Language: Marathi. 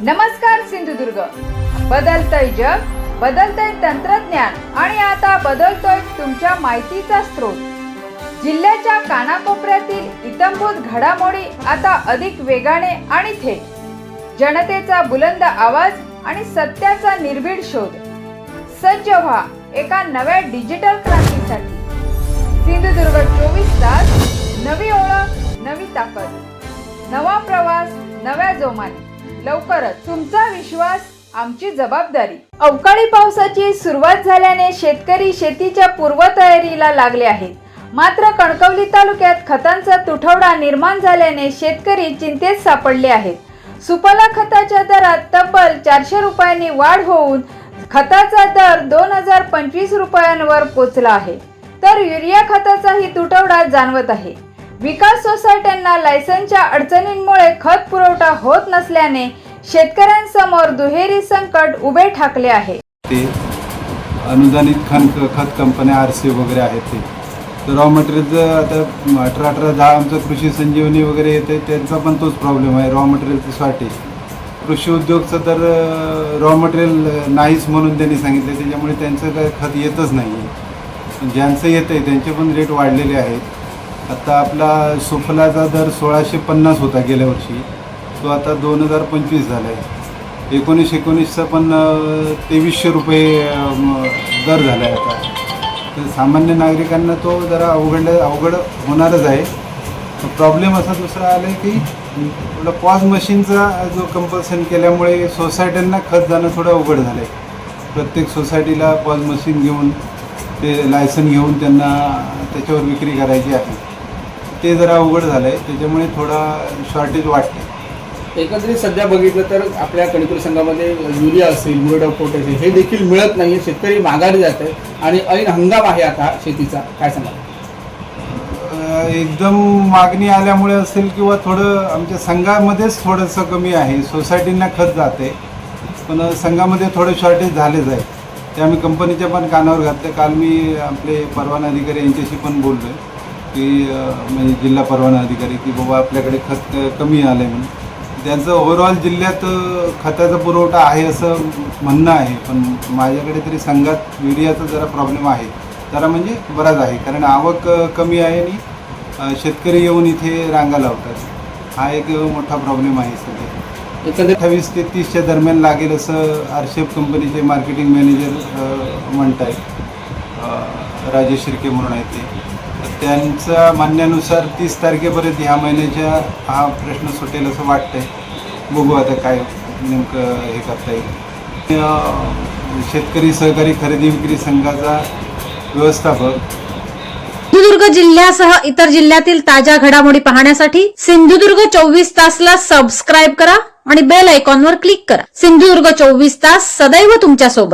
नमस्कार सिंधुदुर्ग. बदलतय जग, बदलतय तंत्रज्ञान आणि आता बदलतोय तुमच्या माहितीचा स्रोत. जिल्ह्याच्या कानाकोपऱ्यातील इत्थंभूत घडामोडी आता अधिक वेगाने आणि थेट. जनतेचा बुलंद आवाज आणि सत्याचा निर्भीड शोध. सज्ज व्हा एका नव्या डिजिटल क्रांतीसाठी. सिंधुदुर्ग 24 तास. नवी ओळख, नवी ताकद, नवा प्रवास, नव्या जोमाने. लवकरच. तुमचा विश्वास, आमची जबाबदारी. अवकाळी पावसाची सुरुवात झाल्याने शेतकरी शेतीच्या पूर्वतयारीला लागले आहेत. मात्र कणकवली तालुक्यात खतांचा तुटवडा निर्माण झाल्याने शेतकरी चिंतेत सापडले आहेत. सुफला खताच्या दरात तब्बल 400 रुपयांनी वाढ होऊन खताचा दर 2025 रुपयांवर पोहोचला आहे. तर युरिया खताचाही तुटवडा जाणवत आहे. विकास सोसायट्यांना लायसन्सच्या अडचणींमुळे खत पुरवठा होत नसल्याने शेतकऱ्यांसमोर दुहेरी संकट उभे ठाकले आहे. ते अनुदानित खत कंपन्या आरसी वगैरे आहेत ते तर रॉ मटेरियलचं आता 18-10 आमचं कृषी संजीवनी वगैरे येते त्यांचा पण तोच प्रॉब्लेम आहे. रॉ मटेरियलचं शॉर्टेज. कृषी उद्योगचं तर रॉ मटेरियल नाहीच म्हणून त्यांनी सांगितलं, त्याच्यामुळे त्यांचं काय खत येतच नाही आहे. ज्यांचं येतं आहे त्यांचे पण रेट वाढलेले आहेत. आता आपला सुफलाचा दर 1650 होता गेल्या वर्षी, तो आता 2025 झाला आहे. 1919चा पण 2300 रुपये दर झाला आहे आता. तर सामान्य नागरिकांना तो जरा अवघड होणारच आहे. प्रॉब्लेम असा दुसरा आला आहे की थोडं पॉज मशीनचा जो कंपल्सन केल्यामुळे सोसायट्यांना खत जाणं थोडं अवघड झालं आहे. प्रत्येक सोसायटीला पॉज मशीन घेऊन ते लायसन घेऊन त्यांना त्याच्यावर विक्री करायची आहे. ते जरा अवघड झालं आहे, त्याच्यामुळे थोडा शॉर्टेज वाटते. एकंदरीत सध्या बघितलं तर आपल्या कणकवली संघामध्ये युरिया असेल, म्युरेट ऑफ पोटॅश हे देखील मिळत नाही आहे. शेतकरी माघारी जात आहे आणि ऐन हंगाम आहे आता शेतीचा. काय सांगा? एकदम मागणी आल्यामुळे असेल किंवा थोडं आमच्या संघामध्येच थोडंसं कमी आहे. सोसायटींना खत जाते पण संघामध्ये थोडं शॉर्टेज झालेच आहे. ते आम्ही कंपनीच्या पण कानावर घातलं. काल मी आपले परवाना अधिकारी यांच्याशी पण बोललो आहे की म्हणजे जिल्हा परवाना अधिकारी की बाबा आपल्याकडे खत कमी आलं आहे म्हणून. त्यांचं ओव्हरऑल जिल्ह्यात खताचा पुरवठा आहे असं म्हणणं आहे, पण माझ्याकडे तरी संघात युरियाचा जरा प्रॉब्लेम आहे. जरा म्हणजे बराच आहे, कारण आवक कमी आहे आणि शेतकरी येऊन इथे रांगा लावतात. हा एक मोठा प्रॉब्लेम आहे सध्या. एकंदरीत 28 ते 30च्या दरम्यान लागेल असं आरशेफ कंपनीचे मार्केटिंग मॅनेजर म्हणत आहेत. राजेश शिर्के म्हणून आहेत ते. त्यांच्या म्हणण्यानुसार 30 तारखेपर्यंत ह्या महिन्याच्या हा प्रश्न सुटेल असं वाटतंय. बघू आता काय नेमकं हे करता येईल. शेतकरी सहकारी खरेदी विक्री संघाचा व्यवस्थापक. सिंधुदुर्ग जिल्ह्यासह इतर जिल्ह्यातील ताज्या घडामोडी पाहण्यासाठी सिंधुदुर्ग 24 तासला सबस्क्राईब करा आणि बेल आयकॉनवर क्लिक करा. सिंधुदुर्ग 24 तास सदैव तुमच्या सोबत.